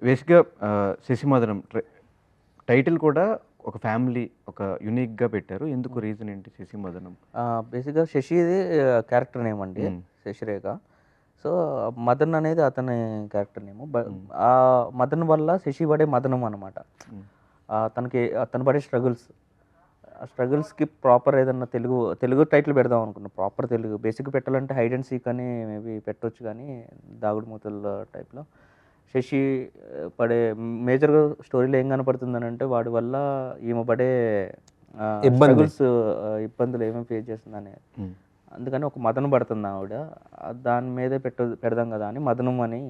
బేసిక్‌గా 'శశిమదనం' టైటిల్ కూడా ఒక ఫ్యామిలీ ఒక యూనిక్‌గా పెట్టారు. ఎందుకు రీజన్ ఏంటి 'శశిమదనం'? బేసిక్‌గా శశిది క్యారెక్టర్ నేమ్ అండి. హ్మ్. శశిరేఖ. సో, మదన్ అనేది అతని క్యారెక్టర్ నేము. హ్మ్. ఆ మదన్ వల్ల శశి పడే మదనం అనమాట. హ్మ్. అతను పడే స్ట్రగుల్స్. ఆ స్ట్రగుల్స్‌కి ప్రాపర్ ఏదన్నా తెలుగు టైటిల్ పెడదాం అనుకున్నా. ప్రాపర్ తెలుగు. బేసిక్‌గా పెట్టాలంటే హైడ్ అండ్ సీక్ అని మేబీ పెట్టొచ్చు కానీ దాగుడు మూతల టైప్‌లో. శశి పడే మేజర్‌గా స్టోరీలో ఏం కనపడుతుందనంటే వాడి వల్ల ఈమె పడే స్ట్రగుల్స్, ఇబ్బందులు ఏమేమి ఫేస్ చేస్తుందని. హ్మ్. అందుకని ఒక మదన పడుతుంది ఆవిడ. దాని మీదే పెడదాం కదా అని మదనం అని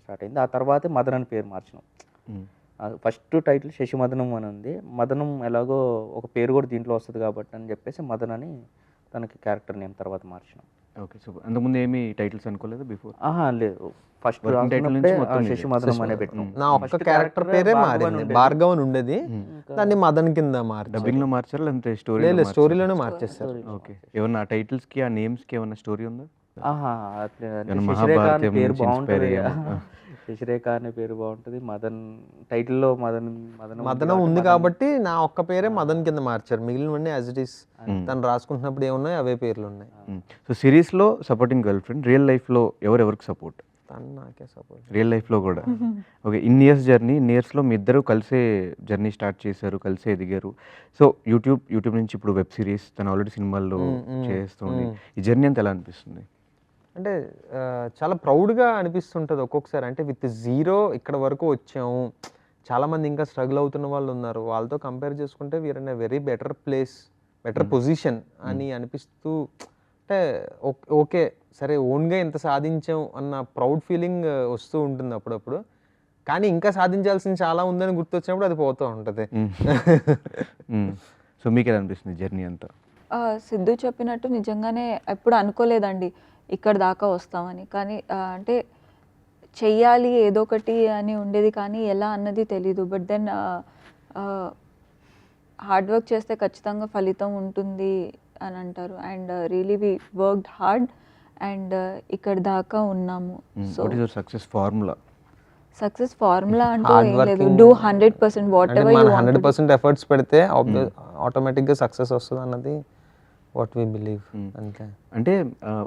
స్టార్ట్ అయింది. ఆ తర్వాతే మదన్ అని పేరు మార్చినాం. హ్మ్. ఫస్ట్ టైటిల్ శశిమదనం అని ఉంది. మదనం ఎలాగో ఒక పేరు కూడా దీంట్లో వస్తది కాబట్టి అని చెప్పేసి మదన్ అని తనకి క్యారెక్టర్ నేమ్ తర్వాత మార్చినాం. ఓకే. సూపర్. అంతకుముందు ఏమి టైటిల్స్ అనుకోలేదా బిఫోర్? లేదు. ఫస్ట్ వర్కింగ్ టైటిల్ రాసుకున్నప్పుడే నుంచి మొత్తం ఇదే. శశిమదనం అనే పెట్టినాం. నా ఒక్క ఫస్ట్ క్యారెక్టర్ పేరే భార్గవ్ అని మారింది. ఉండేది. భార్గవ్ అని ఉండేది. ఇంకా దాన్ని మదన్ కింద మార్చారు. డబ్బింగ్‌లో మార్చారా లేదంటే లేదు స్టోరీలో లేదు, స్టోరీలోనే మార్చేస్తారు. స్టోరీలో ఓకే. ఏమన్నా ఆ టైటిల్స్‌కి ఆ నేమ్స్‌కి ఏమన్నా స్టోరీ ఉందా? అంటే ఏమన్నా శశిరేఖ అనే మహాభారతం పేరు నుంచి ఇన్‌స్పైర్ బాగుంటది. అయ్యేమో? శశిరేఖ అనే పేరు బాగుంటది. మదన్ టైటిల్‌లో మదనం మదనం ఉంది కాబట్టి నా ఒక్క పేరే మదన్ కింద మార్చారు. మిగిలినవన్నీ యాజ్ ఇట్ ఈస్ తను రాసుకుంటున్నప్పుడు ఏమున్నాయి అవే పేర్లు ఉన్నాయి. సో సిరీస్‌లో సపోర్టింగ్ గర్ల్ ఫ్రెండ్, రియల్ లైఫ్‌లో ఎవరెవరికి సపోర్ట్? తను నాకే సపోర్ట్. రియల్ లైఫ్‌లో కూడా. ఓకే. ఇన్ని ఇయర్స్‌లో మీ ఇద్దరు కలిసే జర్నీ స్టార్ట్ చేశారు, కలిసే ఎదిగారు. సో యూట్యూబ్ నుంచి ఇప్పుడు వెబ్ సిరీస్, తను ఆల్రెడీ సినిమాల్లో చేస్తుంది. ఈ జర్నీ అంతా ఎలా అనిపిస్తుంది? అంటే చాలా ప్రౌడ్గా అనిపిస్తుంటుంది ఒక్కొక్కసారి. అంటే విత్ జీరో ఇక్కడ వరకు వచ్చాము. చాలామంది ఇంకా స్ట్రగుల్ అవుతున్న వాళ్ళు ఉన్నారు. వాళ్ళతో కంపేర్ చేసుకుంటే we are in a very better place, better position అని అనిపిస్తూ, అంటే ఓకే సరే ఓన్గా ఇంత సాధించాం అన్న ప్రౌడ్ ఫీలింగ్ వస్తూ ఉంటుంది అప్పుడప్పుడు. కానీ ఇంకా సాధించాల్సింది చాలా ఉందని గుర్తొచ్చినప్పుడు అది పోతూ ఉంటుంది. సో మీకు ఎలా అనిపిస్తుంది జర్నీ అంతా? సిద్ధు చెప్పినట్టు నిజంగానే ఎప్పుడు అనుకోలేదండి ఇక్కడ దాకా వస్తామని. కానీ అంటే చెయ్యాలి ఏదో ఒకటి అని ఉండేది కానీ ఎలా అన్నది తెలీదు. బట్ దెన్ హార్డ్ వర్క్ చేస్తే ఖచ్చితంగా ఫలితం ఉంటుంది అని అంటారు. And really we worked hard and ఇక్కడ దాకా ఉన్నాము. So what is your success formula? Success formula అంటూ Hard ఏం లేదు. working. Do 100% whatever you want. 100% efforts పెడితే ఆటోమేటిక్గా సక్సెస్ వస్తుంది అన్నది వాట్ వి బిలీవ్. అంతే. అంటే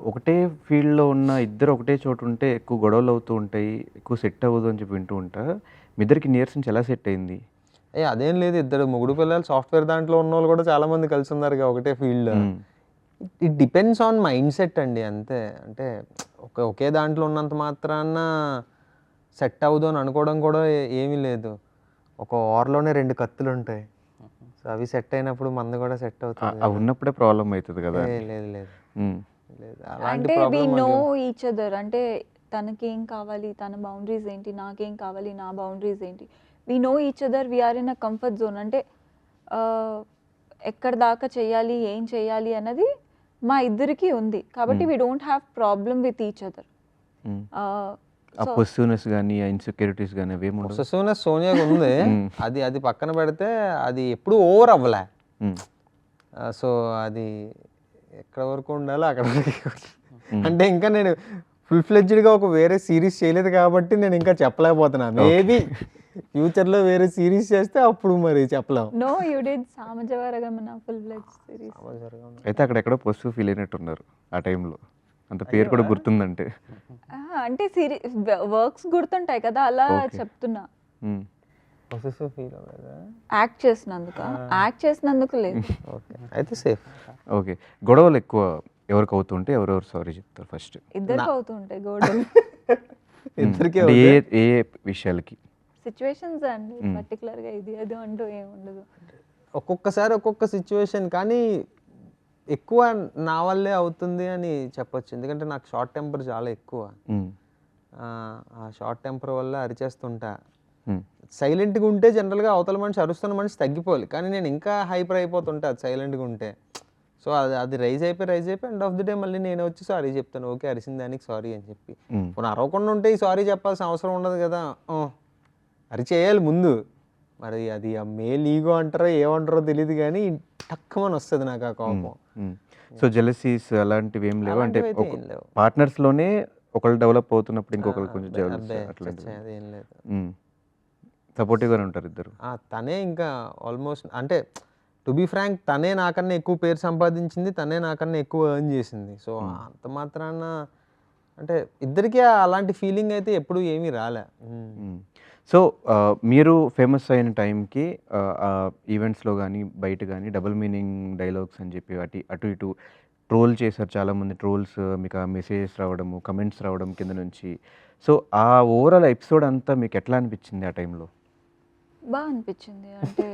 ఒకటే ఫీల్డ్లో ఉన్న ఇద్దరు ఒకటే చోట ఉంటే ఎక్కువ గొడవలు అవుతూ ఉంటాయి, ఎక్కువ సెట్ అవ్వదు అని చెప్పి వింటూ ఉంటా. మీ ఇద్దరికి ఇన్ని ఇయర్స్ నుంచి ఎలా సెట్ అయింది? అదేం లేదు, ఇద్దరు మొగుడు పిల్లలు సాఫ్ట్వేర్ దాంట్లో ఉన్న వాళ్ళు కూడా చాలా మంది కలిసి ఉన్నారు ఒకటే field. It depends on mind set అండి, అంతే. అంటే ఒకే దాంట్లో ఉన్నంత మాత్రాన సెట్ అవ్వదు అని అనుకోవడం కూడా ఏమీ లేదు. ఒక వార్లోనే 2 కత్తులు ఉంటాయి. సో అవి సెట్ అయినప్పుడు మంది కూడా సెట్ అవుతుంది. అవి ఉన్నప్పుడే ప్రాబ్లం అవుతుంది కదా? లేదు లేదు మ్మ్. లేదు, అలాంటి అంటే వి ప్రాబ్లం నో ఈచ్ అదర్. అంటే తనకేం కావాలి, తన బౌండరీస్ ఏంటి, నాకేం కావాలి, నా బౌండరీస్ ఏంటి. We know each other, we are in a comfort zone. అంటే ఎక్కడ దాకా చేయాలి, ఏం చేయాలి అన్నది మా ఇద్దరికి ఉంది. కాబట్టి we don't have problem with each other. ఆ పొసిటివ్నెస్ కానీ ఆ ఇన్సెక్యూరిటీస్ కానీ అవేమి ఉండవు. పొసెసివ్నెస్ సోనియాకి ఉంది. అది పక్కన పెడితే అది ఎప్పుడు ఓవర్ అవ్వలే. సో అది ఎక్కడ వరకు ఉండాలో అక్కడ వరకు. అంటే ఇంకా నేను ఫుల్ ఫ్లెడ్జ్డ్గా ఒక వేరే సిరీస్ చేయలేదు కాబట్టి నేను ఇంకా చెప్పలేకపోతున్నా. మేబీ ఫ్యూచర్లో వేరే సిరీస్ చేస్తే అప్పుడు మరి చెప్పలేము. No you did Samajavaragamana full fledged series. అయితే అక్కడెక్కడో పొసిటివ్ ఫీల్ అయినట్టున్నారు ఆ టైంలో. అంత పేరు కూడా గుర్తుందంటే. అంటే వర్క్స్ గుర్తుంటాయి కదా, అలా చెప్తున్నా. పొసెసివ్ ఫీల్ అవ్వలేదా? యాక్ట్ చేసినందుకు లేదు. ఓకే అయితే సేఫ్. ఓకే. గొడవలు ఎక్కువ ఎవరికి అవుతుంటే ఎవరెవరు సారీ చెప్తారు ఫస్ట్? ఇద్దరికి అవుతుంటాయి గొడవలు. ఇద్దరికి ఏ విషయాలకి? సిచ్యువేషన్స్ అండి, పర్టికులర్గా ఇది అది అంటూ ఏముండదు. ఒక్కొక్కసారి ఒక్కొక్క సిచ్యువేషన్, కానీ ఎక్కువ నా వల్లే అవుతుంది అని చెప్పొచ్చు. ఎందుకంటే నాకు షార్ట్ టెంపర్ చాలా ఎక్కువ. ఆ షార్ట్ టెంపర్ వల్ల అరిచేస్తుంటా. సైలెంట్గా ఉంటే జనరల్గా అవతల మనిషి అరుస్తున్న మనిషి తగ్గిపోవాలి, కానీ నేను ఇంకా హైపర్ అయిపోతుంటా అది సైలెంట్గా ఉంటే. సో అది రైజ్ అయిపోయి ఎండ్ ఆఫ్ ది డే మళ్ళీ నేను వచ్చి సారీ చెప్తాను. ఓకే అరిసిన దానికి సారీ అని చెప్పి. మనం అరవకుండా ఉంటే ఈ సారీ చెప్పాల్సిన అవసరం ఉండదు కదా. అరిచేయాలి ముందు. మరి అది ఆ మేల్ ఈగో అంటారో ఏమంటారో తెలియదు కానీ టక్కుమని వస్తుంది నాకు ఆ కోపం. సో జెలసీస్ అలాంటివి ఏం లేవు? అంటే పార్ట్నర్స్లోనే ఒకళ్ళు డెవలప్ అవుతున్నప్పుడు ఇంకొకరు కొంచెం జెలస్ అట్లాంటివి అదేం లేదు. సపోర్టివ్గానే ఉంటారు ఇద్దరు. తనే ఇంకా ఆల్మోస్ట్ అంటే టు బీ ఫ్రాంక్ తనే నాకన్నా ఎక్కువ పేరు సంపాదించింది, తనే నాకన్నా ఎక్కువ ఎర్న్ చేసింది. సో అంత మాత్రాన అంటే ఇద్దరికీ అలాంటి ఫీలింగ్ అయితే ఎప్పుడు ఏమీ రాలే. సో మీరు ఫేమస్ అయిన టైంకి ఈవెంట్స్లో కానీ బయట కానీ డబుల్ మీనింగ్ డైలాగ్స్ అని చెప్పి అటు ఇటు ట్రోల్ చేశారు చాలామంది. ట్రోల్స్ మీకు ఆ మెసేజెస్ రావడము, కమెంట్స్ రావడం కింద నుంచి. సో ఆ ఓవరాల్ ఎపిసోడ్ అంతా మీకు ఎట్లా అనిపించింది ఆ టైంలో? బాగా అనిపించింది. అంటే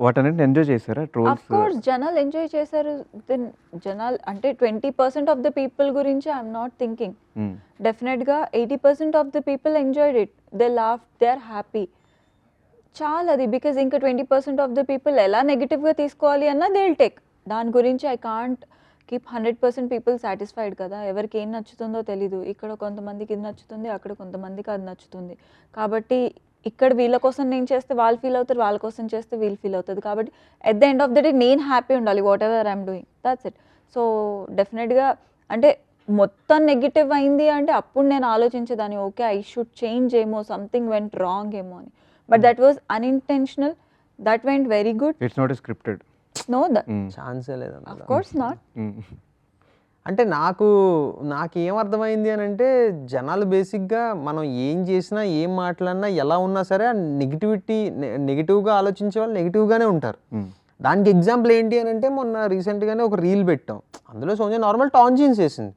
వాటన్నిటిని ఎంజాయ్ చేశారా అఫ్ ట్రోల్స్? కోర్స్ జనాలు ఎంజాయ్ చేశారు. దెన్ జనాలు అంటే 20% ఆఫ్ ద పీపుల్ గురించి ఐఎమ్ నాట్ థింకింగ్. డెఫినెట్గా 80% of the people enjoyed it. They laugh, they are happy. చాలా అది బికాజ్ ఇంకా 20% ఆఫ్ ద పీపుల్ ఎలా నెగిటివ్గా తీసుకోవాలి అన్న దే విల్ టేక్. దాని గురించి I can't keep 100% people satisfied కదా. ఎవరికి ఏం నచ్చుతుందో తెలీదు. ఇక్కడ కొంతమందికి ఇది నచ్చుతుంది, అక్కడ కొంతమందికి అది నచ్చుతుంది. కాబట్టి ఇక్కడ వీళ్ళ కోసం నేను చేస్తే వాళ్ళు ఫీల్ అవుతారు, వాళ్ళ కోసం చేస్తే వీళ్ళు ఫీల్ అవుతుంది. కాబట్టి at the end of the day నేను హ్యాపీ ఉండాలి whatever I'm doing, that's it. So డెఫినెట్గా అంటే మొత్తం నెగిటివ్ అయింది అంటే అప్పుడు నేను ఆలోచించేదాన్ని, ఓకే ఐ షుడ్ చేంజ్ ఏమో, సంథింగ్ వెంట్ రాంగ్ ఏమో అని. But that was unintentional, that went very good. It's not scripted. No, ఛాన్సే లేదు. Of course not. అంటే నాకేం అర్థమైంది అని అంటే జనాలు బేసిక్గా మనం ఏం చేసినా ఏం మాట్లాడినా ఎలా ఉన్నా సరే ఆ నెగిటివ్గా ఆలోచించే వాళ్ళు నెగిటివ్గానే ఉంటారు. దానికి ఎగ్జాంపుల్ ఏంటి అని అంటే మొన్న రీసెంట్గానే ఒక రీల్ పెట్టాం. అందులో సోనియా నార్మల్ టాన్ జీన్స్ వేసింది,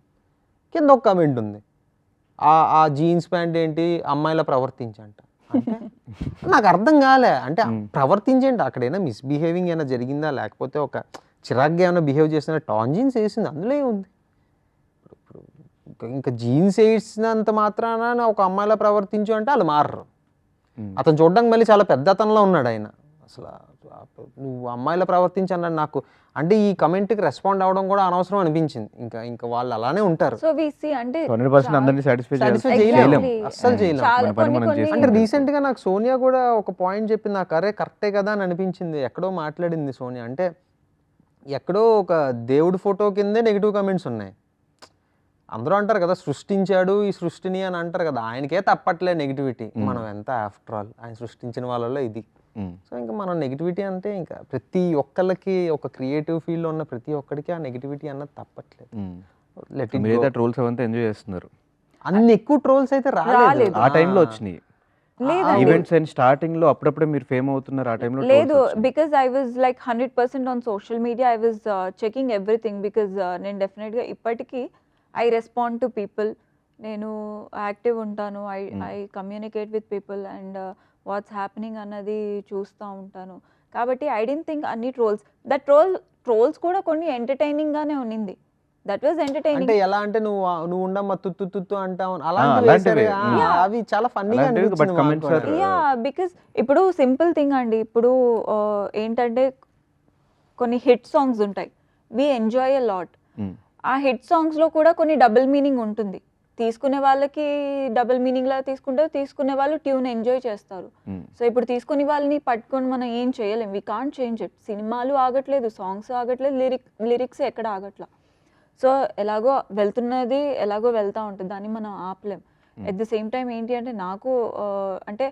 కింద ఒక కమెంట్ ఉంది, ఆ జీన్స్ ప్యాంట్ ఏంటి అమ్మాయిలా ప్రవర్తించంట. అంటే నాకు అర్థం కాలే. అంటే ప్రవర్తించండి, అక్కడ ఏమైనా మిస్బిహేవింగ్ ఏమైనా జరిగిందా, లేకపోతే ఒక చిరాగ్గా ఏమైనా బిహేవ్ చేసిన టాన్ జీన్స్ వేసింది, అందులో ఏముంది? ఇంకా జీన్స్ వేసినంత మాత్రాన ఒక అమ్మాయిలా ప్రవర్తించు అంటే వాళ్ళు మారరు. అతను చూడడానికి మళ్ళీ చాలా పెద్ద అతనిలో ఉన్నాడు ఆయన. అసలు నువ్వు అమ్మాయిలా ప్రవర్తించి అన్నాడు నాకు. అంటే ఈ కమెంట్కి రెస్పాండ్ అవ్వడం కూడా అనవసరం అనిపించింది. ఇంకా వాళ్ళు అలానే ఉంటారు. సో వి సీ అంటే 100% అందరినీ సాటిస్ఫై చేయలేము, అస్సలు చేయలేము. చాలా అంటే రీసెంట్గా నాకు సోనియా కూడా ఒక పాయింట్ చెప్పింది, నాకు అరే కరెక్టే కదా అని అనిపించింది. ఎక్కడో మాట్లాడింది సోనియా, అంటే ఎక్కడో ఒక దేవుడి ఫోటో కిందే నెగిటివ్ కమెంట్స్ ఉన్నాయి. అందరూ అంటారు కదా సృష్టించాడు ఈ సృష్టిని అని అంటారు కదా, ఆయనకే తప్పట్లే నెగిటివిటీ. మనం ఎంత ఆఫ్టర్ ఆల్ ఆయన సృష్టించిన వాళ్ళలో ఇది. సో ఇంకా మనం నెగిటివిటీ అంటే ఇంకా ప్రతి ఒక్కళ్ళకి ఒక క్రియేటివ్ ఫీల్డ్లో ఉన్న ప్రతి ఒక్కడికి ఆ నెగిటివిటీ అన్నది తప్పట్లేదు. మీరైతే ట్రోల్స్ అవంతా ఎంజాయ్ చేస్తున్నారు. అన్ని ఎక్కువ ట్రోల్స్ అయితే రాలేదు ఆ టైంలో వచ్చినాయి ఈవెంట్స్ అండ్ స్టార్టింగ్ లో అప్పుడప్పుడే మీరు ఫేమ్ అవుతున్నారు. ఆ టైంలో లేదు, because I was like 100% on social media. I was checking everything because నేను డెఫినెట్గా ఇప్పటికీ ఐ రెస్పాండ్ టు పీపుల్. నేను యాక్టివ్ ఉంటాను, I communicate with people and what's happening అన్నది చూస్తూ ఉంటాను. కాబట్టి ఐ డోంట్ థింక్ అన్ని ట్రోల్స్ కూడా కొన్ని ఎంటర్టైనింగ్గానే ఉన్నింది. That was entertaining. అంటే ఎలా అంటే నువ్వు ఉండమ్మా తుత్తు అంటావు అలాంటివి అవి చాలా ఫన్నీగా అనిపించింది. యా, బికాజ్ ఇప్పుడు సింపుల్ థింగ్ అండి. ఇప్పుడు ఏంటంటే కొన్ని హిట్ సాంగ్స్ ఉంటాయి, వి ఎంజాయ్ ఎ లాట్. ఆ హిట్ సాంగ్స్లో కూడా కొన్ని డబుల్ మీనింగ్ ఉంటుంది. తీసుకునే వాళ్ళకి డబుల్ మీనింగ్ లా తీసుకుంటారు, తీసుకునే వాళ్ళు ట్యూన్ ఎంజాయ్ చేస్తారు. సో ఇప్పుడు తీసుకునే వాళ్ళని పట్టుకొని మనం ఏం చేయలేం, వి కాంట్ చేంజ్ ఇట్. సినిమాలు ఆగట్లేదు, సాంగ్స్ ఆగట్లేదు, లిరిక్స్ ఎక్కడ ఆగట్లా. సో ఎలాగో వెళ్తున్నది ఎలాగో వెళ్తూ ఉంటుంది, దాన్ని మనం ఆపలేం. ఎట్ ది సేమ్ టైం ఏంటి అంటే నాకు అంటే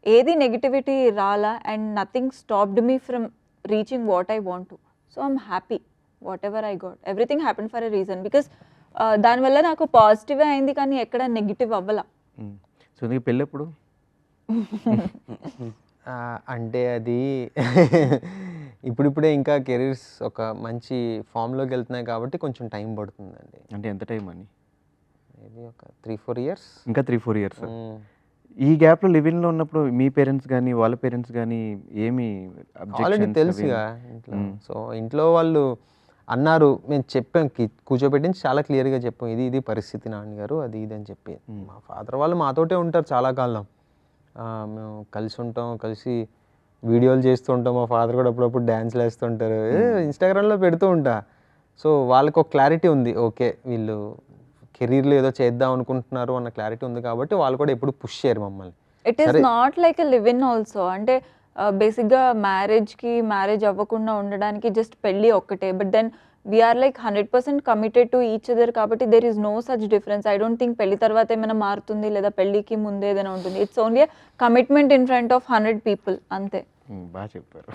ఏది నెగిటివిటీ రాలా and nothing stopped me from reaching what I want to. So I'm happy what ever I got. Everything happen for a reason because దానివల్ల నాకు పాజిటివే అయింది కానీ ఎక్కడ నెగిటివ్ అవ్వాల. సో నీకు పెళ్ళి ఎప్పుడు? అంటే అది ఇప్పుడిప్పుడే ఇంకా కెరీర్స్ ఒక మంచి ఫామ్లోకి వెళ్తున్నాయి కాబట్టి కొంచెం టైం పడుతుందండి. అంటే ఎంత టైం అని? మేబీ ఒక 3-4 ఇయర్స్. ఇంకా 3-4 ఇయర్స్. ఈ గ్యాప్లో లివింగ్లో ఉన్నప్పుడు మీ పేరెంట్స్ కానీ వాళ్ళ పేరెంట్స్ కానీ ఏమి ఆల్రెడీ తెలుసుగా ఇంట్లో. సో ఇంట్లో వాళ్ళు అన్నారు, మేము చెప్పాం, కూర్చోబెట్టించి చాలా క్లియర్గా చెప్పాం, ఇది పరిస్థితి నాన్నగారు, అది ఇది అని చెప్పి. మా ఫాదర్ వాళ్ళు మాతోటే ఉంటారు చాలా కాలం. మేము కలిసి ఉంటాం, కలిసి వీడియోలు చేస్తూ ఉంటాం. మా ఫాదర్ కూడా అప్పుడప్పుడు డ్యాన్స్లు వేస్తుంటారు, ఇన్స్టాగ్రామ్లో పెడుతూ ఉంటా. సో వాళ్ళకి ఒక క్లారిటీ ఉంది, ఓకే వీళ్ళు కెరీర్లో ఏదో చేద్దాం అనుకుంటున్నారు అన్న క్లారిటీ ఉంది కాబట్టి వాళ్ళు కూడా ఎప్పుడు పుష్ చేయరు మమ్మల్ని. It is not like a live in also. అంటే బేసిక్గా మ్యారేజ్ అవ్వకుండా ఉండడానికి జస్ట్ పెళ్ళి ఒక్కటే. But then we are like 100% committed to each other కాబట్టి there is no such difference. I don't think పెళ్లి తర్వాత ఏమైనా మారుతుంది లేదా పెళ్లికి ముందే ఏదైనా ఉంటుంది. It's only commitment in front of 100 people అంతే. బాగా చెప్పారు.